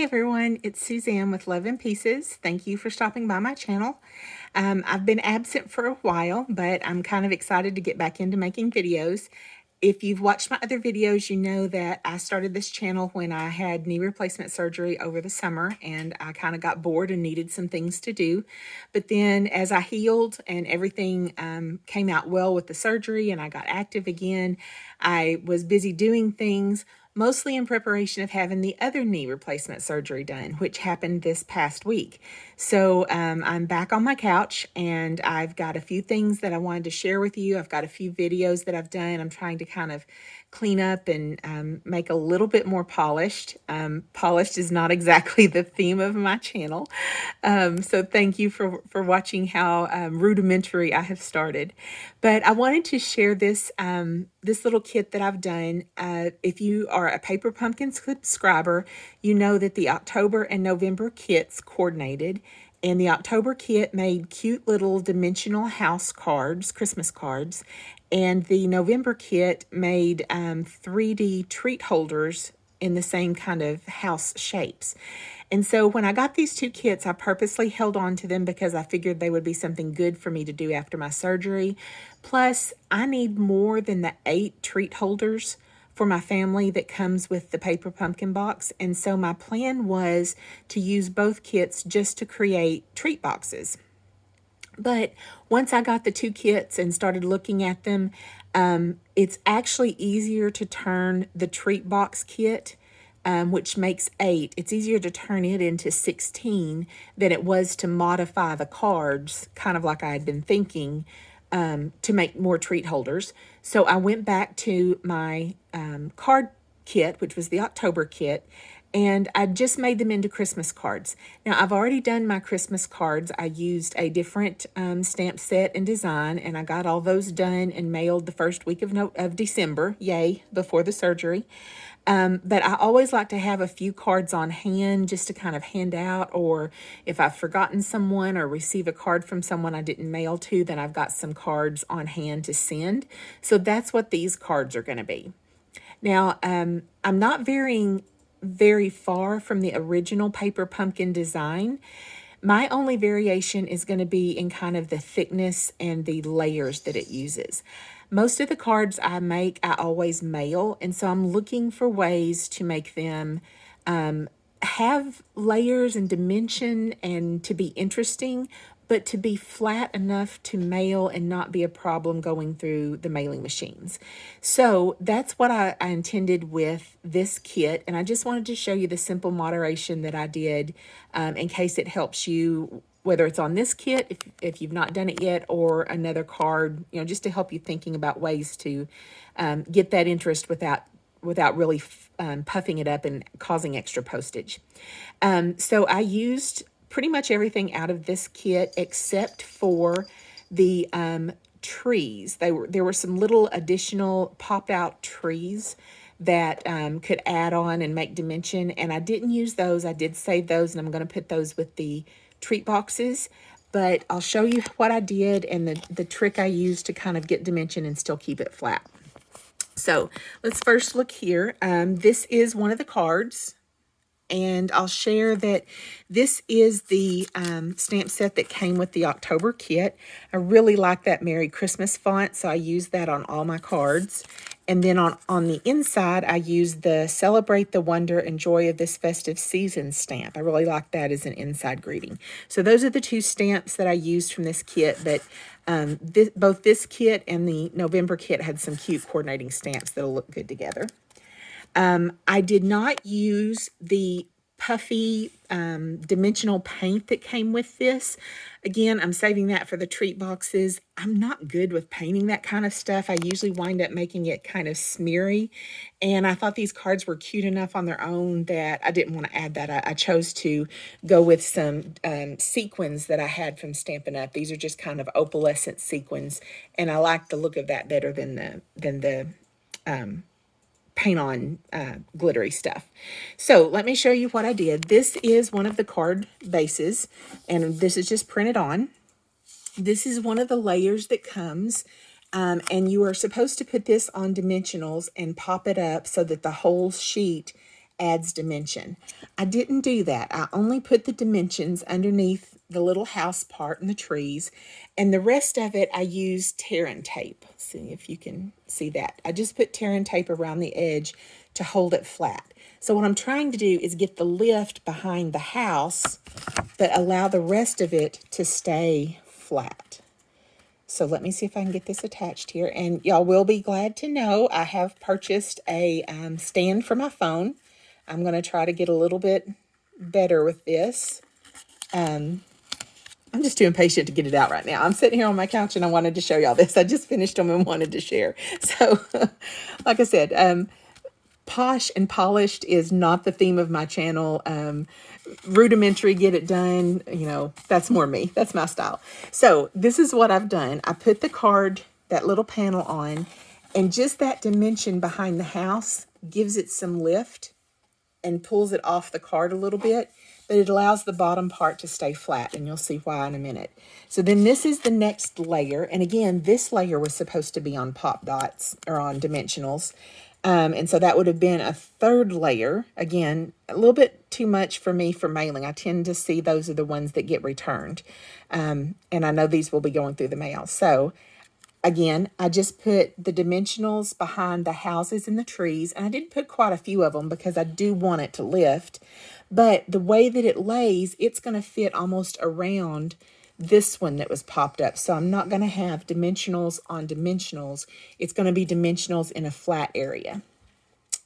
Hi everyone, it's Suzanne with Love and Pieces. Thank you for stopping by my channel. I've been absent for a while, but I'm kind of excited to get back into making videos. If you've watched my other videos, you know that I started this channel when I had knee replacement surgery over the summer and I kind of got bored and needed some things to do. But then as I healed and everything came out well with the surgery and I got active again, I was busy doing things, mostly in preparation of having the other knee replacement surgery done, which happened this past week. So I'm back on my couch and I've got a few things that I wanted to share with you. I've got a few videos that I've done. I'm trying to kind of clean up and make a little bit more polished. Polished is not exactly the theme of my channel. So thank you for watching how rudimentary I have started. But I wanted to share this this little kit that I've done. If you are a Paper Pumpkin subscriber, you know that the October and November kits coordinated. And the October kit made cute little dimensional house cards, Christmas cards. And the November kit made 3D treat holders in the same kind of house shapes. And so when I got these two kits, I purposely held on to them because I figured they would be something good for me to do after my surgery. Plus, I need more than the 8 treat holders for my family that comes with the Paper Pumpkin box. And so my plan was to use both kits just to create treat boxes. But once I got the two kits and started looking at them, it's actually easier to turn the treat box kit, which makes 8. It's easier to turn it into 16 than it was to modify the cards, kind of like I had been thinking, to make more treat holders. So I went back to my card kit, which was the October kit, and I just made them into Christmas cards. Now, I've already done my Christmas cards. I used a different stamp set and design, and I got all those done and mailed the first week of December, yay, before the surgery. But I always like to have a few cards on hand just to kind of hand out, or if I've forgotten someone or receive a card from someone I didn't mail to, then I've got some cards on hand to send. So that's what these cards are going to be. Now, I'm not varying very far from the original Paper Pumpkin design. My only variation is going to be in kind of the thickness and the layers that it uses. Most of the cards I make, I always mail, and so I'm looking for ways to make them have layers and dimension and to be interesting, but to be flat enough to mail and not be a problem going through the mailing machines. So that's what I intended with this kit, and I just wanted to show you the simple moderation that I did in case it helps you, whether it's on this kit, if you've not done it yet, or another card, just to help you thinking about ways to get that interest without really puffing it up and causing extra postage. So I used pretty much everything out of this kit except for the trees. There were some little additional pop-out trees that could add on and make dimension, and I didn't use those. I did save those, and I'm going to put those with the treat boxes, but I'll show you what I did and the trick I used to kind of get dimension and still keep it flat. So let's first look here. This is one of the cards, and I'll share that this is the stamp set that came with the October kit. I really like that Merry Christmas font, so I use that on all my cards. And then on the inside, I use the Celebrate the Wonder and Joy of this Festive Season stamp. I really like that as an inside greeting. So those are the two stamps that I used from this kit, but both this kit and the November kit had some cute coordinating stamps that'll look good together. I did not use the puffy dimensional paint that came with this. Again, I'm saving that for the treat boxes. I'm not good with painting that kind of stuff. I usually wind up making it kind of smeary, and I thought these cards were cute enough on their own that I didn't want to add that. I chose to go with some sequins that I had from Stampin' Up. These are just kind of opalescent sequins, and I like the look of that better than the paint on glittery stuff. So let me show you what I did. This is one of the card bases, and this is just printed on. This is one of the layers that comes, and you are supposed to put this on dimensionals and pop it up so that the whole sheet adds dimension. I didn't do that. I only put the dimensions underneath the little house part and the trees, and the rest of it I used tear and tape. See if you can see that. I just put tear and tape around the edge to hold it flat. So what I'm trying to do is get the lift behind the house, but allow the rest of it to stay flat. So let me see if I can get this attached here. And y'all will be glad to know I have purchased a stand for my phone. I'm going to try to get a little bit better with this. I'm just too impatient to get it out right now. I'm sitting here on my couch and I wanted to show y'all this. I just finished them and wanted to share. So like I said, posh and polished is not the theme of my channel. Rudimentary, get it done, you know, that's more me. That's my style. So this is what I've done. I put the card, that little panel on, and just that dimension behind the house gives it some lift and pulls it off the card a little bit, but it allows the bottom part to stay flat, and you'll see why in a minute. So then this is the next layer, and again, this layer was supposed to be on pop dots or on dimensionals. And so that would have been a third layer. Again, a little bit too much for me for mailing. I tend to see those are the ones that get returned. And I know these will be going through the mail. So again, I just put the dimensionals behind the houses and the trees. And I did put quite a few of them because I do want it to lift. But the way that it lays, it's going to fit almost around this one that was popped up. So I'm not going to have dimensionals on dimensionals. It's going to be dimensionals in a flat area.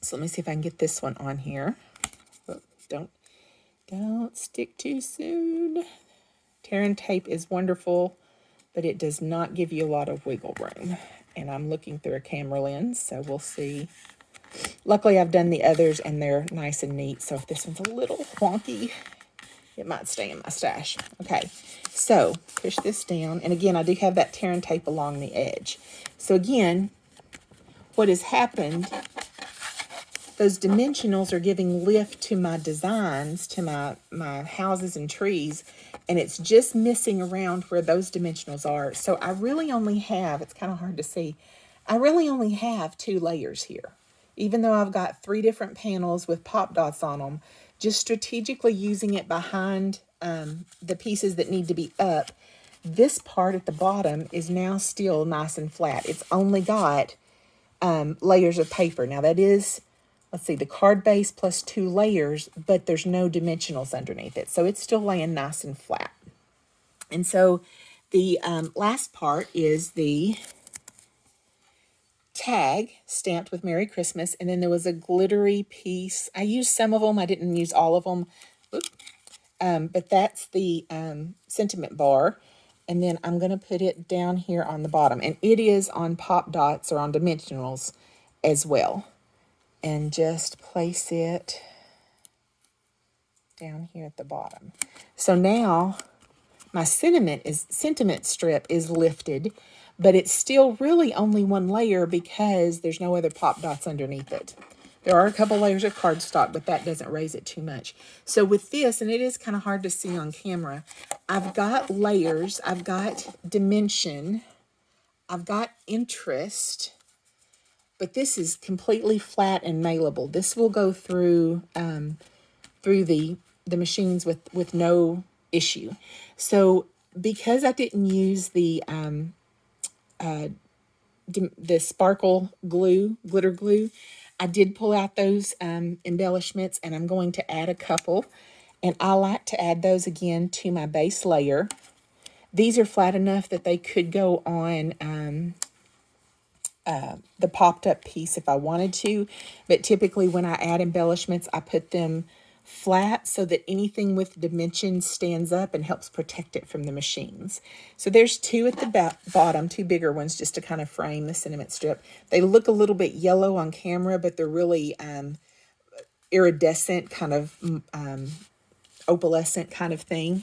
So let me see if I can get this one on here. Oh, don't stick too soon. Tear and tape is wonderful, but it does not give you a lot of wiggle room. And I'm looking through a camera lens, so we'll see. Luckily, I've done the others, and they're nice and neat. So if this one's a little wonky, it might stay in my stash. Okay, so push this down. And again, I do have that tear and tape along the edge. So again, what has happened, those dimensionals are giving lift to my designs, to my houses and trees, and it's just missing around where those dimensionals are. So I really only have, it's kind of hard to see, I really only have 2 layers here. Even though I've got 3 different panels with pop dots on them, just strategically using it behind the pieces that need to be up, this part at the bottom is now still nice and flat. It's only got layers of paper. Now that is, let's see, the card base plus 2 layers, but there's no dimensionals underneath it. So it's still laying nice and flat. And so the last part is the tag stamped with Merry Christmas, and then there was a glittery piece. I used some of them. I didn't use all of them. But that's the sentiment bar, and then I'm going to put it down here on the bottom, and it is on pop dots or on dimensionals as well. And just place it down here at the bottom. So now my sentiment strip is lifted, but it's still really only 1 layer because there's no other pop dots underneath it. There are a couple layers of cardstock, but that doesn't raise it too much. So with this, and it is kind of hard to see on camera, I've got layers, I've got dimension, I've got interest, but this is completely flat and mailable. This will go through the machines with no issue. So because I didn't use the sparkle glue, glitter glue, I did pull out those embellishments, and I'm going to add a couple. And I like to add those again to my base layer. These are flat enough that they could go on the popped up piece if I wanted to. But typically when I add embellishments, I put them flat so that anything with dimensions stands up and helps protect it from the machines. So there's 2 at the bottom, 2 bigger ones just to kind of frame the sentiment strip. They look a little bit yellow on camera, but they're really iridescent, kind of opalescent kind of thing.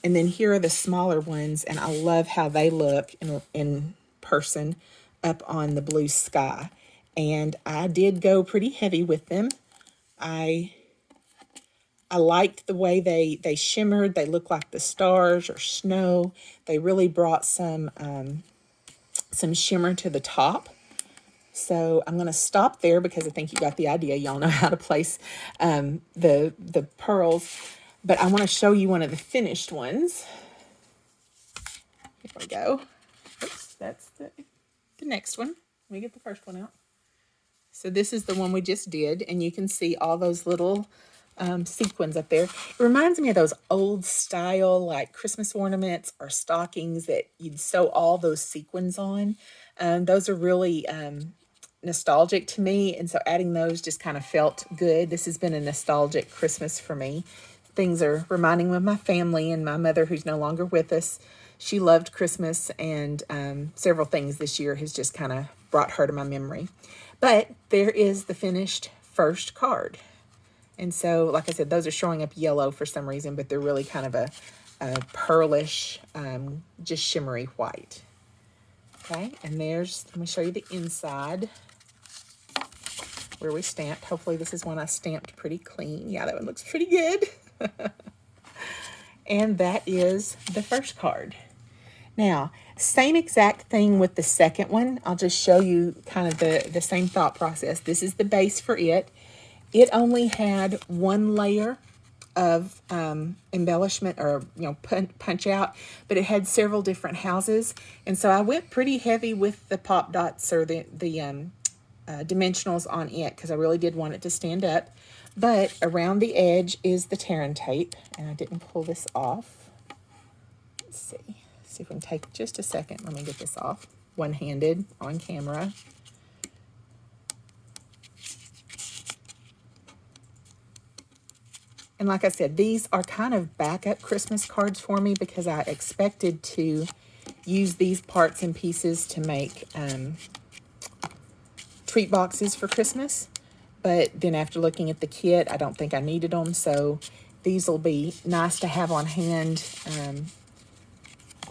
And then here are the smaller ones, and I love how they look in person up on the blue sky. And I did go pretty heavy with them. I liked the way they shimmered. They look like the stars or snow. They really brought some shimmer to the top. So I'm going to stop there because I think you got the idea. Y'all know how to place the pearls. But I want to show you one of the finished ones. Here we go. Oops, that's the next one. Let me get the first one out. So this is the one we just did, and you can see all those little sequins up there. It reminds me of those old style like Christmas ornaments or stockings that you'd sew all those sequins on. Those are really nostalgic to me, and so adding those just kind of felt good. This has been a nostalgic Christmas for me. Things are reminding me of my family and my mother, who's no longer with us. She loved Christmas, and several things this year has just kind of brought her to my memory. But there is the finished first card. And so, like I said, those are showing up yellow for some reason, but they're really kind of a pearlish, just shimmery white. Okay, and let me show you the inside where we stamped. Hopefully this is one I stamped pretty clean. Yeah, that one looks pretty good. And that is the first card. Now, same exact thing with the second one. I'll just show you kind of the same thought process. This is the base for it. It only had one layer of embellishment or punch out, but it had several different houses, and so I went pretty heavy with the pop dots or the dimensionals on it because I really did want it to stand up. But around the edge is the Terran tape, and I didn't pull this off. Let's see if we can take just a second. Let me get this off one-handed on camera. And like I said, these are kind of backup Christmas cards for me because I expected to use these parts and pieces to make treat boxes for Christmas. But then after looking at the kit, I don't think I needed them. So these will be nice to have on hand,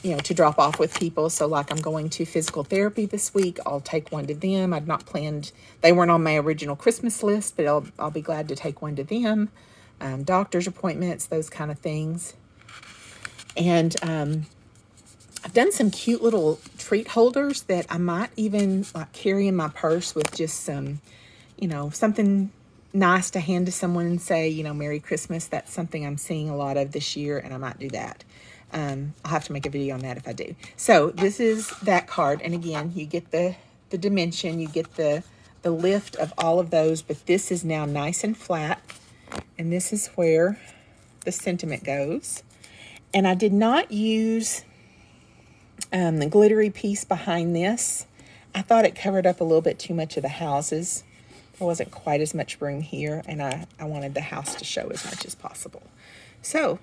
to drop off with people. So like I'm going to physical therapy this week. I'll take one to them. I'd not planned, they weren't on my original Christmas list, but I'll be glad to take one to them. Doctor's appointments, those kind of things. And I've done some cute little treat holders that I might even like carry in my purse with just some, something nice to hand to someone and say, Merry Christmas. That's something I'm seeing a lot of this year, and I might do that. I'll have to make a video on that if I do. So this is that card. And again, you get the dimension, you get the lift of all of those, but this is now nice and flat. And this is where the sentiment goes. And I did not use the glittery piece behind this. I thought it covered up a little bit too much of the houses. There wasn't quite as much room here, and I wanted the house to show as much as possible. So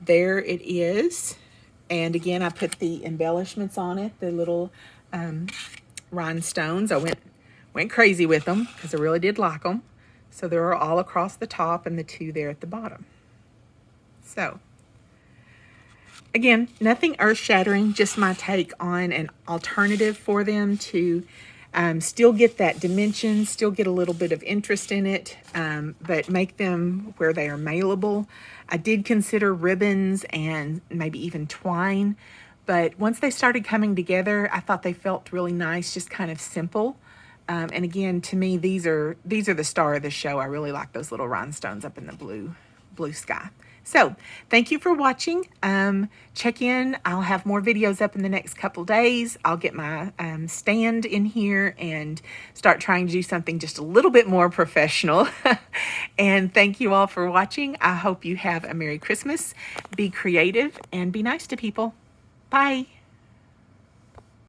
there it is. And again, I put the embellishments on it, the little rhinestones. I went crazy with them because I really did like them. So they are all across the top and the two there at the bottom. So again, nothing earth-shattering, just my take on an alternative for them to still get that dimension, still get a little bit of interest in it, but make them where they are mailable. I did consider ribbons and maybe even twine, but once they started coming together, I thought they felt really nice, just kind of simple. And again, to me, these are the star of the show. I really like those little rhinestones up in the blue sky. So thank you for watching. Check in. I'll have more videos up in the next couple days. I'll get my stand in here and start trying to do something just a little bit more professional. And thank you all for watching. I hope you have a Merry Christmas. Be creative and be nice to people. Bye.